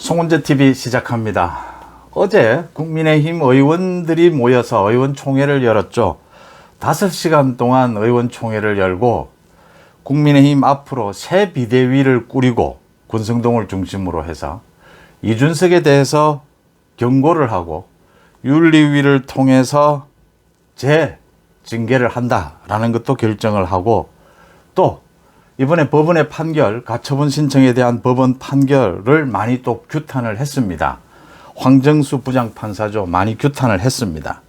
송은재 TV 시작합니다. 어제 국민의힘 의원들이 모여서 의원총회를 열었죠. 5시간 동안 의원총회를 열고 국민의힘 앞으로 새 비대위를 꾸리고 권성동을 중심으로 해서 이준석에 대해서 경고를 하고 윤리위를 통해서 재징계를 한다라는 것도 결정을 하고, 또 이번에 법원의 판결, 가처분 신청에 대한 법원 판결을 많이 또 규탄을 했습니다. 황정수 부장판사죠. 많이 규탄을 했습니다.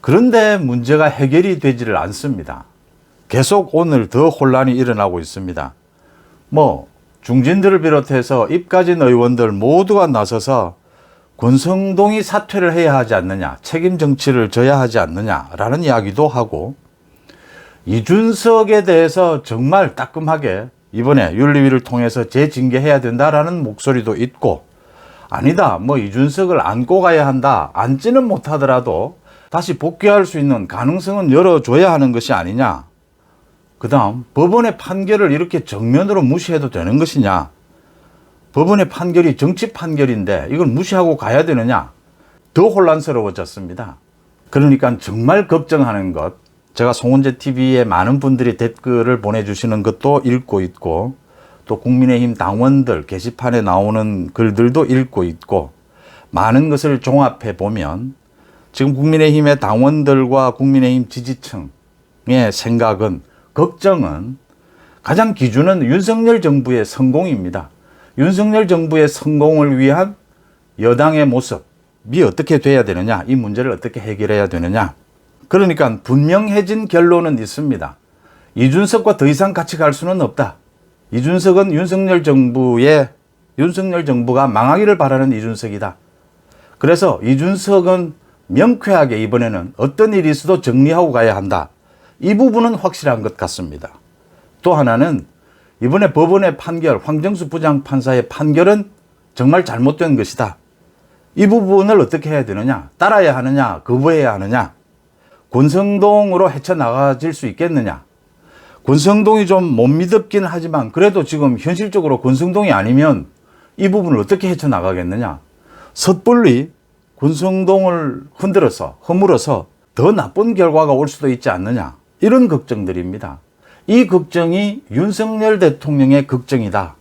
그런데 문제가 해결이 되지를 않습니다. 계속 오늘 더 혼란이 일어나고 있습니다. 중진들을 비롯해서 입가진 의원들 모두가 나서서 권성동이 사퇴를 해야 하지 않느냐, 책임 정치를 져야 하지 않느냐라는 이야기도 하고, 이준석에 대해서 정말 따끔하게 이번에 윤리위를 통해서 재징계해야 된다라는 목소리도 있고, 아니다, 이준석을 안고 가야 한다, 안지는 못하더라도 다시 복귀할 수 있는 가능성은 열어줘야 하는 것이 아니냐. 그 다음 법원의 판결을 이렇게 정면으로 무시해도 되는 것이냐. 법원의 판결이 정치 판결인데 이걸 무시하고 가야 되느냐. 더 혼란스러워졌습니다. 그러니까 정말 걱정하는 것, 제가 송은재 TV에 많은 분들이 댓글을 보내주시는 것도 읽고 있고, 또 국민의힘 당원들 게시판에 나오는 글들도 읽고 있고, 많은 것을 종합해 보면 지금 국민의힘의 당원들과 국민의힘 지지층의 생각은, 걱정은, 가장 기준은 윤석열 정부의 성공입니다. 윤석열 정부의 성공을 위한 여당의 모습이 어떻게 돼야 되느냐, 이 문제를 어떻게 해결해야 되느냐. 그러니까 분명해진 결론은 있습니다. 이준석과 더 이상 같이 갈 수는 없다. 이준석은 윤석열 정부가 망하기를 바라는 이준석이다. 그래서 이준석은 명쾌하게 이번에는 어떤 일이 있어도 정리하고 가야 한다. 이 부분은 확실한 것 같습니다. 또 하나는 이번에 법원의 판결, 황정수 부장판사의 판결은 정말 잘못된 것이다. 이 부분을 어떻게 해야 되느냐? 따라야 하느냐? 거부해야 하느냐? 권성동으로 헤쳐나가질 수 있겠느냐? 권성동이 좀 못 믿었긴 하지만 그래도 지금 현실적으로 권성동이 아니면 이 부분을 어떻게 헤쳐나가겠느냐? 섣불리 권성동을 허물어서 더 나쁜 결과가 올 수도 있지 않느냐? 이런 걱정들입니다. 이 걱정이 윤석열 대통령의 걱정이다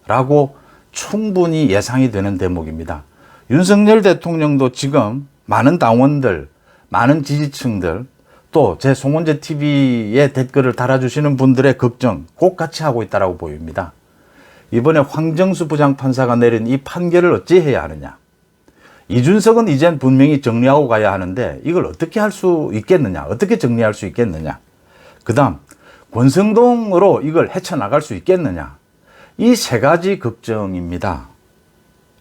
라고 충분히 예상이 되는 대목입니다. 윤석열 대통령도 지금 많은 당원들, 많은 지지층들, 또 제 송은재 TV에 댓글을 달아주시는 분들의 걱정 꼭 같이 하고 있다고 보입니다. 이번에 황정수 부장판사가 내린 이 판결을 어찌 해야 하느냐. 이준석은 이젠 분명히 정리하고 가야 하는데 이걸 어떻게 할 수 있겠느냐, 어떻게 정리할 수 있겠느냐. 그 다음 권성동으로 이걸 헤쳐나갈 수 있겠느냐. 이 세 가지 걱정입니다.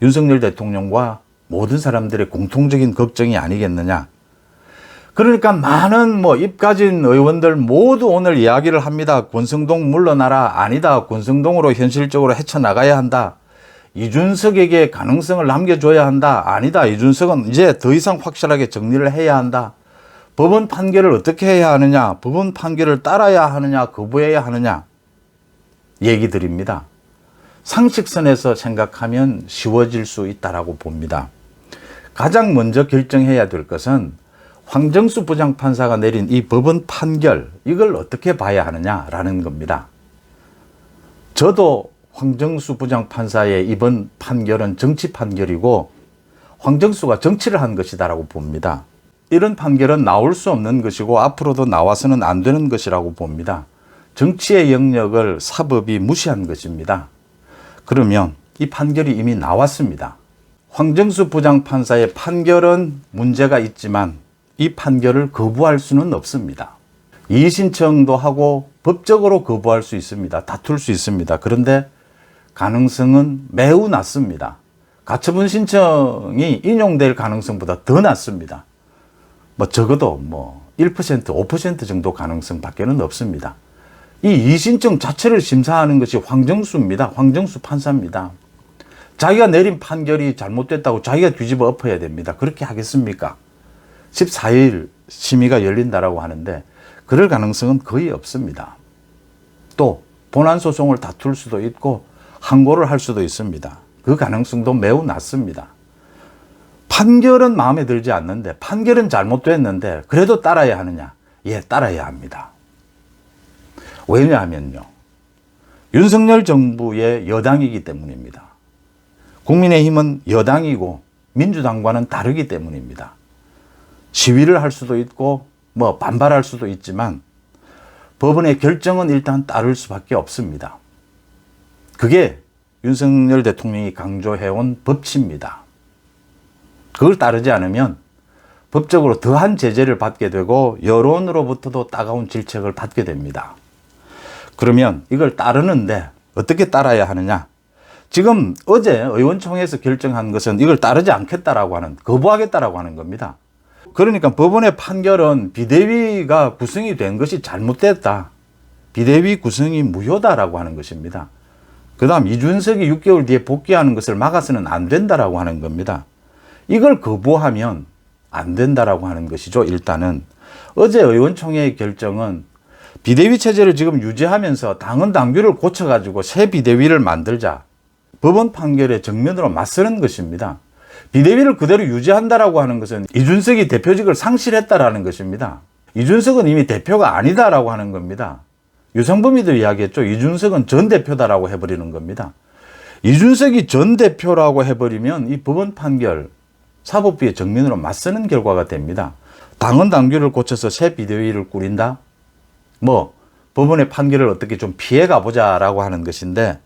윤석열 대통령과 모든 사람들의 공통적인 걱정이 아니겠느냐. 그러니까 많은 입가진 의원들 모두 오늘 이야기를 합니다. 권성동 물러나라. 아니다, 권성동으로 현실적으로 헤쳐나가야 한다. 이준석에게 가능성을 남겨줘야 한다. 아니다, 이준석은 이제 더 이상 확실하게 정리를 해야 한다. 법원 판결을 어떻게 해야 하느냐, 법원 판결을 따라야 하느냐, 거부해야 하느냐 얘기들입니다. 상식선에서 생각하면 쉬워질 수 있다고 봅니다. 가장 먼저 결정해야 될 것은 황정수 부장판사가 내린 이 법원 판결, 이걸 어떻게 봐야 하느냐라는 겁니다. 저도 황정수 부장판사의 이번 판결은 정치 판결이고 황정수가 정치를 한 것이다라고 봅니다. 이런 판결은 나올 수 없는 것이고 앞으로도 나와서는 안 되는 것이라고 봅니다. 정치의 영역을 사법이 무시한 것입니다. 그러면 이 판결이 이미 나왔습니다. 황정수 부장판사의 판결은 문제가 있지만 이 판결을 거부할 수는 없습니다. 이의신청도 하고 법적으로 거부할 수 있습니다. 다툴 수 있습니다. 그런데 가능성은 매우 낮습니다. 가처분 신청이 인용될 가능성보다 더 낮습니다. 적어도 1%, 5% 정도 가능성 밖에는 없습니다. 이 이의신청 자체를 심사하는 것이 황정수입니다. 황정수 판사입니다. 자기가 내린 판결이 잘못됐다고 자기가 뒤집어 엎어야 됩니다. 그렇게 하겠습니까? 14일 심의가 열린다라고 하는데 그럴 가능성은 거의 없습니다. 또 본안 소송을 다툴 수도 있고 항고를 할 수도 있습니다. 그 가능성도 매우 낮습니다. 판결은 마음에 들지 않는데, 판결은 잘못됐는데 그래도 따라야 하느냐? 예, 따라야 합니다. 왜냐하면요, 윤석열 정부의 여당이기 때문입니다. 국민의힘은 여당이고 민주당과는 다르기 때문입니다. 시위를 할 수도 있고 뭐 반발할 수도 있지만 법원의 결정은 일단 따를 수밖에 없습니다. 그게 윤석열 대통령이 강조해온 법치입니다. 그걸 따르지 않으면 법적으로 더한 제재를 받게 되고 여론으로부터도 따가운 질책을 받게 됩니다. 그러면 이걸 따르는데 어떻게 따라야 하느냐? 지금 어제 의원총회에서 결정한 것은 이걸 따르지 않겠다라고 하는, 거부하겠다라고 하는 겁니다. 그러니까 법원의 판결은 비대위가 구성이 된 것이 잘못됐다, 비대위 구성이 무효다라고 하는 것입니다. 그 다음 이준석이 6개월 뒤에 복귀하는 것을 막아서는 안 된다라고 하는 겁니다. 이걸 거부하면 안 된다라고 하는 것이죠. 일단은 어제 의원총회의 결정은 비대위 체제를 지금 유지하면서 당헌 당규를 고쳐가지고 새 비대위를 만들자, 법원 판결에 정면으로 맞서는 것입니다. 비대위를 그대로 유지한다라고 하는 것은 이준석이 대표직을 상실했다라는 것입니다. 이준석은 이미 대표가 아니다라고 하는 겁니다. 유상범이도 이야기했죠. 이준석은 전 대표다라고 해버리는 겁니다. 이준석이 전 대표라고 해버리면 이 법원 판결, 사법부의 정면으로 맞서는 결과가 됩니다. 당헌 당규를 고쳐서 새 비대위를 꾸린다? 뭐 법원의 판결을 어떻게 좀 피해 가보자라고 하는 것인데,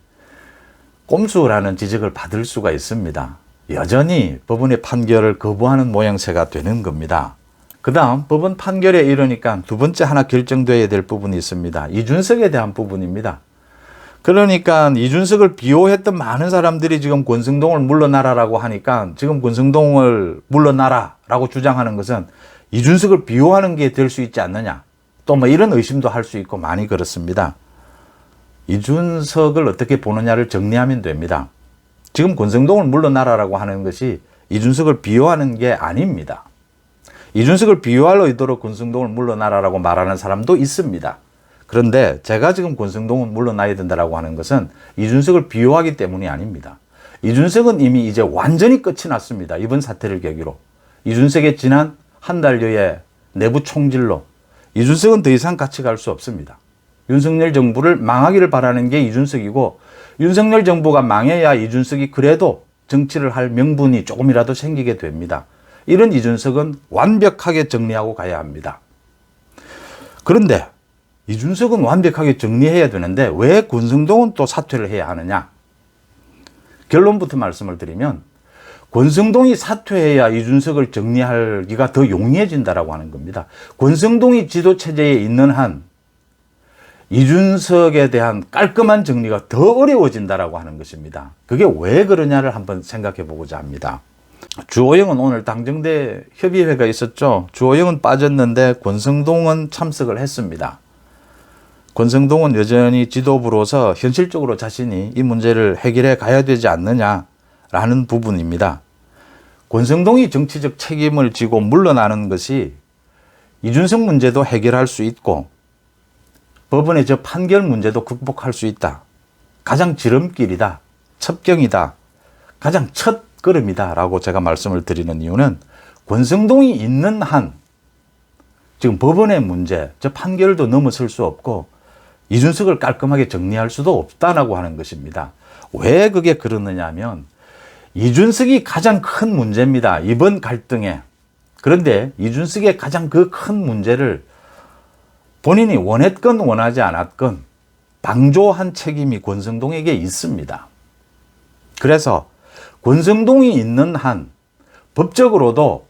꼼수라는 지적을 받을 수가 있습니다. 여전히 법원의 판결을 거부하는 모양새가 되는 겁니다. 그 다음 법원 판결에 이르니까 두 번째 하나 결정되어야 될 부분이 있습니다. 이준석에 대한 부분입니다. 그러니까 이준석을 비호했던 많은 사람들이 지금 권성동을 물러나라라고 하니까, 지금 권성동을 물러나라라고 주장하는 것은 이준석을 비호하는 게 될 수 있지 않느냐, 또 뭐 이런 의심도 할 수 있고 많이 그렇습니다. 이준석을 어떻게 보느냐를 정리하면 됩니다. 지금 권성동을 물러나라라고 하는 것이 이준석을 비호하는 게 아닙니다. 이준석을 비호할 의도로 권성동을 물러나라라고 말하는 사람도 있습니다. 그런데 제가 지금 권성동은 물러나야 된다라고 하는 것은 이준석을 비호하기 때문이 아닙니다. 이준석은 이미 이제 완전히 끝이 났습니다. 이번 사태를 계기로. 이준석의 지난 한 달여의 내부 총질로 이준석은 더 이상 같이 갈 수 없습니다. 윤석열 정부를 망하기를 바라는 게 이준석이고, 윤석열 정부가 망해야 이준석이 그래도 정치를 할 명분이 조금이라도 생기게 됩니다. 이런 이준석은 완벽하게 정리하고 가야 합니다. 그런데 이준석은 완벽하게 정리해야 되는데 왜 권성동은 또 사퇴를 해야 하느냐? 결론부터 말씀을 드리면, 권성동이 사퇴해야 이준석을 정리하기가 더 용이해진다라고 하는 겁니다. 권성동이 지도체제에 있는 한 이준석에 대한 깔끔한 정리가 더 어려워진다라고 하는 것입니다. 그게 왜 그러냐를 한번 생각해 보고자 합니다. 주호영은 오늘 당정대 협의회가 있었죠. 주호영은 빠졌는데 권성동은 참석을 했습니다. 권성동은 여전히 지도부로서 현실적으로 자신이 이 문제를 해결해 가야 되지 않느냐라는 부분입니다. 권성동이 정치적 책임을 지고 물러나는 것이 이준석 문제도 해결할 수 있고 법원의 저 판결 문제도 극복할 수 있다. 가장 지름길이다. 첩경이다. 가장 첫 걸음이다 라고 제가 말씀을 드리는 이유는, 권성동이 있는 한 지금 법원의 문제, 저 판결도 넘어설 수 없고 이준석을 깔끔하게 정리할 수도 없다라고 하는 것입니다. 왜 그게 그러느냐 하면, 이준석이 가장 큰 문제입니다. 이번 갈등에. 그런데 이준석의 가장 그 큰 문제를 본인이 원했건 원하지 않았건 방조한 책임이 권성동에게 있습니다. 그래서 권성동이 있는 한 법적으로도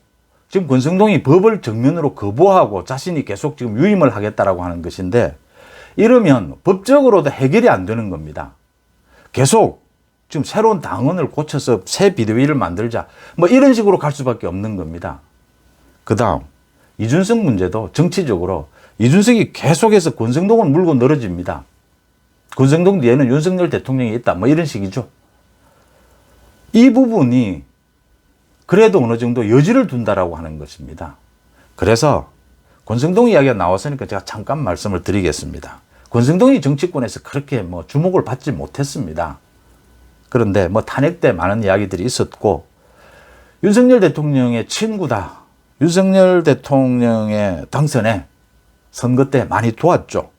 지금 권성동이 법을 정면으로 거부하고 자신이 계속 지금 유임을 하겠다라고 하는 것인데, 이러면 법적으로도 해결이 안 되는 겁니다. 계속 지금 새로운 당헌을 고쳐서 새 비대위를 만들자, 뭐 이런 식으로 갈 수밖에 없는 겁니다. 그 다음 이준석 문제도 정치적으로 이준석이 계속해서 권성동을 물고 늘어집니다. 권성동 뒤에는 윤석열 대통령이 있다, 뭐 이런 식이죠. 이 부분이 그래도 어느 정도 여지를 둔다라고 하는 것입니다. 그래서 권성동 이야기가 나왔으니까 제가 잠깐 말씀을 드리겠습니다. 권성동이 정치권에서 그렇게 뭐 주목을 받지 못했습니다. 그런데 뭐 탄핵 때 많은 이야기들이 있었고, 윤석열 대통령의 친구다. 윤석열 대통령의 당선에 선거 때 많이 도왔죠.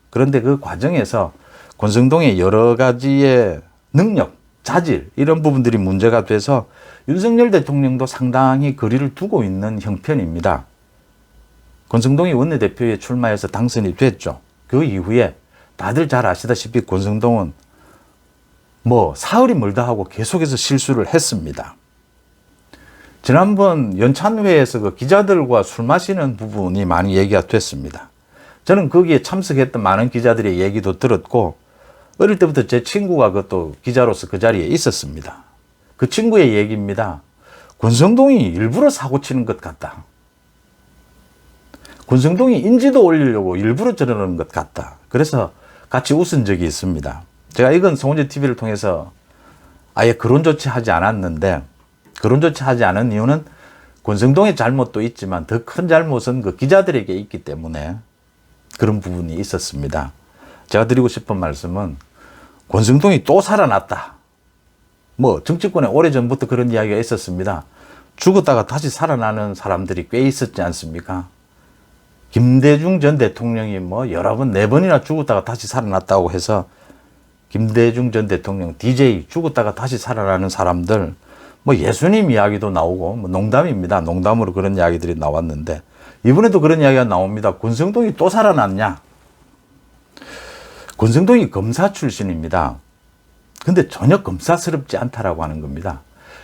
그런데 그 과정에서 권성동의 여러 가지의 능력, 자질 이런 부분들이 문제가 돼서 윤석열 대통령도 상당히 거리를 두고 있는 형편입니다. 권성동이 원내대표에 출마해서 당선이 됐죠. 그 이후에 다들 잘 아시다시피 권성동은 뭐 사흘이 멀다 하고 계속해서 실수를 했습니다. 지난번 연찬회에서 그 기자들과 술 마시는 부분이 많이 얘기가 됐습니다. 저는 거기에 참석했던 많은 기자들의 얘기도 들었고, 어릴 때부터 제 친구가 그것도 기자로서 그 자리에 있었습니다. 그 친구의 얘기입니다. 권성동이 일부러 사고 치는 것 같다. 권성동이 인지도 올리려고 일부러 저러는 것 같다. 그래서 같이 웃은 적이 있습니다. 제가 이건 송원재 TV를 통해서 아예 그런 조치하지 않았는데, 그런 조치하지 않은 이유는 권성동의 잘못도 있지만 더 큰 잘못은 그 기자들에게 있기 때문에 그런 부분이 있었습니다. 제가 드리고 싶은 말씀은 권성동이 또 살아났다. 뭐 정치권에 오래전부터 그런 이야기가 있었습니다. 죽었다가 다시 살아나는 사람들이 꽤 있었지 않습니까? 김대중 전 대통령이 뭐 여러 번, 4번이나 죽었다가 다시 살아났다고 해서 김대중 전 대통령, DJ 죽었다가 다시 살아나는 사람들, 뭐 예수님 이야기도 나오고, 뭐 농담입니다. 농담으로 그런 이야기들이 나왔는데, 이번에도 그런 이야기가 나옵니다. 권성동이 또 살아났냐? 권성동이 검사 출신입니다. 근데 전혀 검사스럽지 않다라고 하는 겁니다.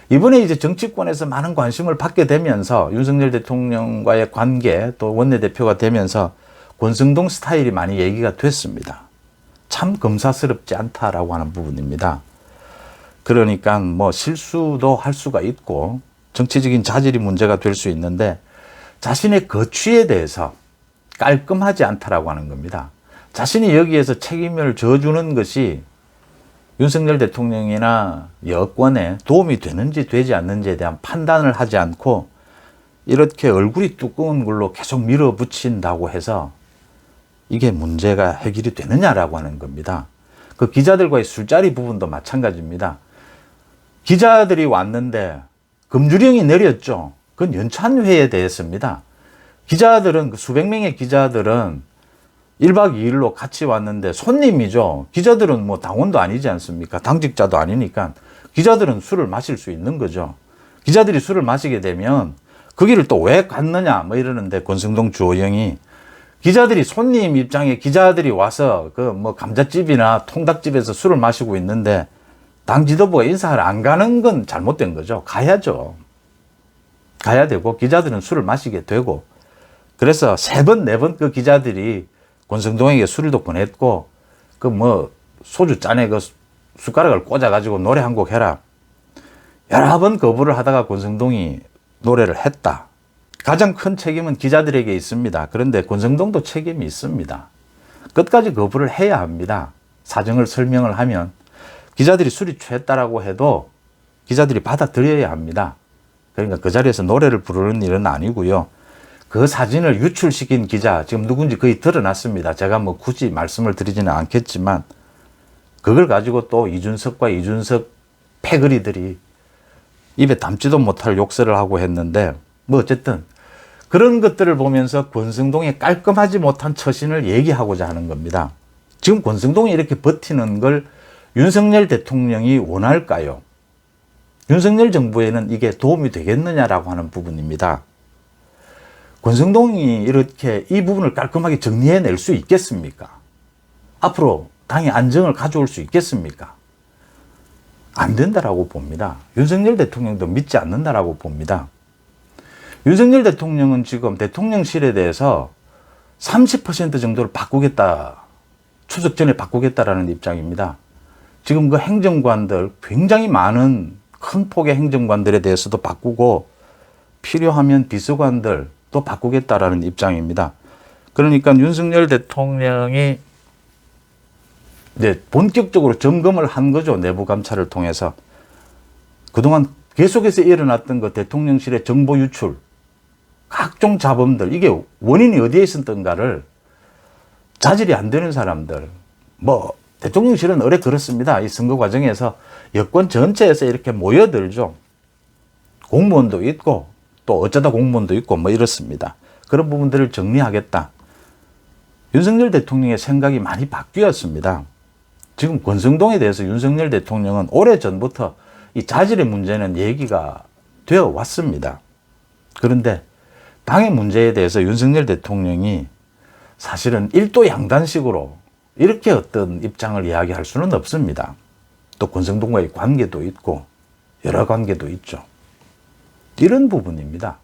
이번에 이제 정치권에서 많은 관심을 받게 되면서 윤석열 대통령과의 관계, 또 원내대표가 되면서 권성동 스타일이 많이 얘기가 됐습니다. 참 검사스럽지 않다라고 하는 부분입니다. 그러니까 뭐 실수도 할 수가 있고 정치적인 자질이 문제가 될 수 있는데, 자신의 거취에 대해서 깔끔하지 않다라고 하는 겁니다. 자신이 여기에서 책임을 져주는 것이 윤석열 대통령이나 여권에 도움이 되는지 되지 않는지에 대한 판단을 하지 않고 이렇게 얼굴이 두꺼운 걸로 계속 밀어붙인다고 해서 이게 문제가 해결이 되느냐라고 하는 겁니다. 그 기자들과의 술자리 부분도 마찬가지입니다. 기자들이 왔는데 금주령이 내렸죠. 그건 연찬회에 대해서입니다. 기자들은, 그 수백 명의 기자들은 1박 2일로 같이 왔는데 손님이죠. 기자들은 뭐 당원도 아니지 않습니까? 당직자도 아니니까 기자들은 술을 마실 수 있는 거죠. 기자들이 술을 마시게 되면 그 길을 또 왜 갔느냐 뭐 이러는데, 권성동 주호영이 기자들이 손님 입장에 기자들이 와서 그 뭐 감자집이나 통닭집에서 술을 마시고 있는데 당 지도부가 인사를 안 가는 건 잘못된 거죠. 가야죠. 가야 되고 기자들은 술을 마시게 되고, 그래서 3번, 4번 그 기자들이 권성동에게 술도 보냈고, 그 뭐 소주 잔에 그 숟가락을 꽂아가지고 노래 한 곡 해라. 여러 번 거부를 하다가 권성동이 노래를 했다. 가장 큰 책임은 기자들에게 있습니다. 그런데 권성동도 책임이 있습니다. 끝까지 거부를 해야 합니다. 사정을 설명을 하면 기자들이 술이 취했다라고 해도 기자들이 받아들여야 합니다. 그러니까 그 자리에서 노래를 부르는 일은 아니고요. 그 사진을 유출시킨 기자, 지금 누군지 거의 드러났습니다. 제가 뭐 굳이 말씀을 드리지는 않겠지만, 그걸 가지고 또 이준석과 이준석 패거리들이 입에 담지도 못할 욕설을 하고 했는데, 뭐 어쨌든 그런 것들을 보면서 권성동의 깔끔하지 못한 처신을 얘기하고자 하는 겁니다. 지금 권성동이 이렇게 버티는 걸 윤석열 대통령이 원할까요? 윤석열 정부에는 이게 도움이 되겠느냐라고 하는 부분입니다. 권성동이 이렇게 이 부분을 깔끔하게 정리해낼 수 있겠습니까? 앞으로 당의 안정을 가져올 수 있겠습니까? 안 된다라고 봅니다. 윤석열 대통령도 믿지 않는다라고 봅니다. 윤석열 대통령은 지금 대통령실에 대해서 30% 정도를 바꾸겠다, 추석 전에 바꾸겠다라는 입장입니다. 지금 그 행정관들, 굉장히 많은 큰 폭의 행정관들에 대해서도 바꾸고, 필요하면 비서관들 또 바꾸겠다라는 입장입니다. 그러니까 윤석열 대통령이 이제 본격적으로 점검을 한 거죠. 내부 감찰을 통해서. 그동안 계속해서 일어났던 그 대통령실의 정보 유출, 각종 자범들, 이게 원인이 어디에 있었던가를 자질이 안 되는 사람들, 뭐 대통령실은 오래 그렇습니다. 이 선거 과정에서 여권 전체에서 이렇게 모여들죠. 공무원도 있고 또 어쩌다 공무원도 있고 뭐 이렇습니다. 그런 부분들을 정리하겠다. 윤석열 대통령의 생각이 많이 바뀌었습니다. 지금 권성동에 대해서 윤석열 대통령은 오래전부터 이 자질의 문제는 얘기가 되어 왔습니다. 그런데 당의 문제에 대해서 윤석열 대통령이 사실은 일도 양단식으로 이렇게 어떤 입장을 이야기할 수는 없습니다. 또 권성동과의 관계도 있고 여러 관계도 있죠. 이런 부분입니다.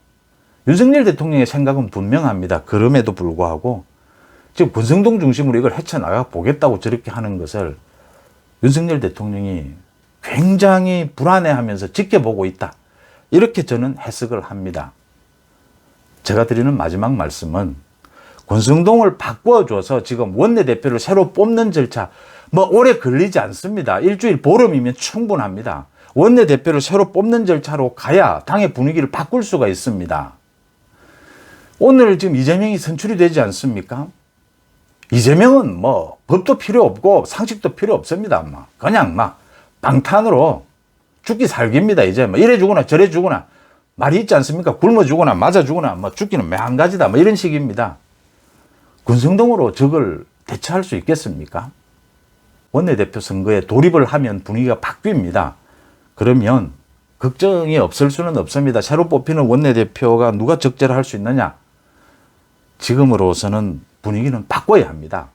윤석열 대통령의 생각은 분명합니다. 그럼에도 불구하고 지금 권성동 중심으로 이걸 헤쳐나가 보겠다고 저렇게 하는 것을 윤석열 대통령이 굉장히 불안해하면서 지켜보고 있다. 이렇게 저는 해석을 합니다. 제가 드리는 마지막 말씀은 권성동을 바꿔줘서 지금 원내대표를 새로 뽑는 절차 뭐 오래 걸리지 않습니다. 일주일 보름이면 충분합니다. 원내대표를 새로 뽑는 절차로 가야 당의 분위기를 바꿀 수가 있습니다. 오늘 지금 이재명이 선출이 되지 않습니까? 이재명은 뭐 법도 필요 없고 상식도 필요 없습니다. 그냥 막 방탄으로 죽기 살기입니다. 이제 뭐 이래 주거나 저래 주거나 말이 있지 않습니까? 굶어 주거나 맞아 주거나 뭐 죽기는 매 한 가지다. 뭐 이런 식입니다. 권성동으로 저걸 대처할 수 있겠습니까? 원내대표 선거에 돌입을 하면 분위기가 바뀝니다. 그러면 걱정이 없을 수는 없습니다. 새로 뽑히는 원내대표가 누가 적재를 할 수 있느냐? 지금으로서는 분위기는 바꿔야 합니다.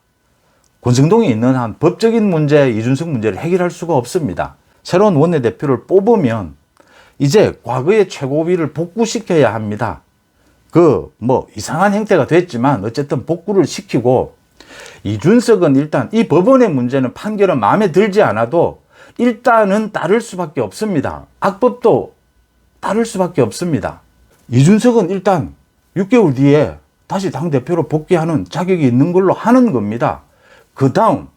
권성동이 있는 한 법적인 문제, 이준석 문제를 해결할 수가 없습니다. 새로운 원내대표를 뽑으면 이제 과거의 최고위를 복구시켜야 합니다. 이상한 형태가 됐지만 어쨌든 복구를 시키고 이준석은 일단 이 법원의 문제는 판결은 마음에 들지 않아도 일단은 따를 수밖에 없습니다. 악법도 따를 수밖에 없습니다. 이준석은 일단 6개월 뒤에 다시 당대표로 복귀하는 자격이 있는 걸로 하는 겁니다. 그 다음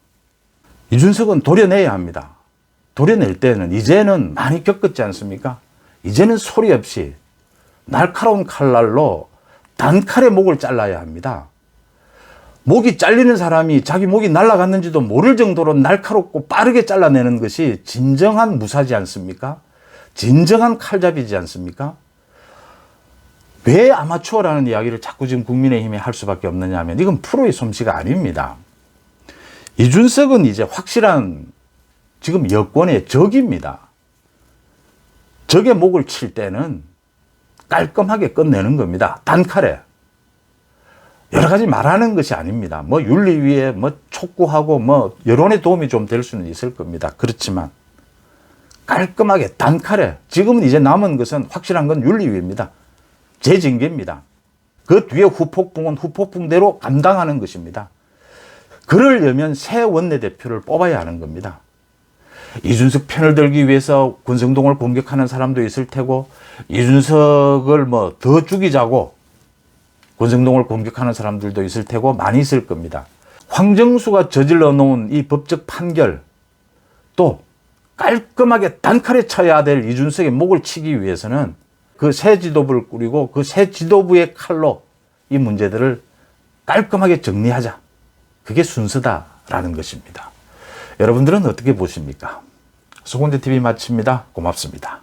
이준석은 도려내야 합니다. 도려낼 때는 이제는 많이 겪었지 않습니까? 이제는 소리 없이 날카로운 칼날로 단칼에 목을 잘라야 합니다. 목이 잘리는 사람이 자기 목이 날아갔는지도 모를 정도로 날카롭고 빠르게 잘라내는 것이 진정한 무사지 않습니까? 진정한 칼잡이지 않습니까? 왜 아마추어라는 이야기를 자꾸 지금 국민의힘이 할 수밖에 없느냐 하면 이건 프로의 솜씨가 아닙니다. 이준석은 이제 확실한 지금 여권의 적입니다. 적의 목을 칠 때는 깔끔하게 끝내는 겁니다. 단칼에. 여러 가지 말하는 것이 아닙니다. 윤리위에 촉구하고 여론의 도움이 좀 될 수는 있을 겁니다. 그렇지만 깔끔하게 단칼에 지금은 이제 남은 것은 확실한 건 윤리위입니다. 재징계입니다. 그 뒤에 후폭풍은 후폭풍대로 감당하는 것입니다. 그러려면 새 원내대표를 뽑아야 하는 겁니다. 이준석 편을 들기 위해서 권성동을 공격하는 사람도 있을 테고 이준석을 더 죽이자고 권성동을 공격하는 사람들도 있을 테고 많이 있을 겁니다. 황정수가 저질러 놓은 이 법적 판결 또 깔끔하게 단칼에 쳐야 될 이준석의 목을 치기 위해서는 그 새 지도부를 꾸리고 그 새 지도부의 칼로 이 문제들을 깔끔하게 정리하자. 그게 순서다라는 것입니다. 여러분들은 어떻게 보십니까? 소공재TV 마칩니다. 고맙습니다.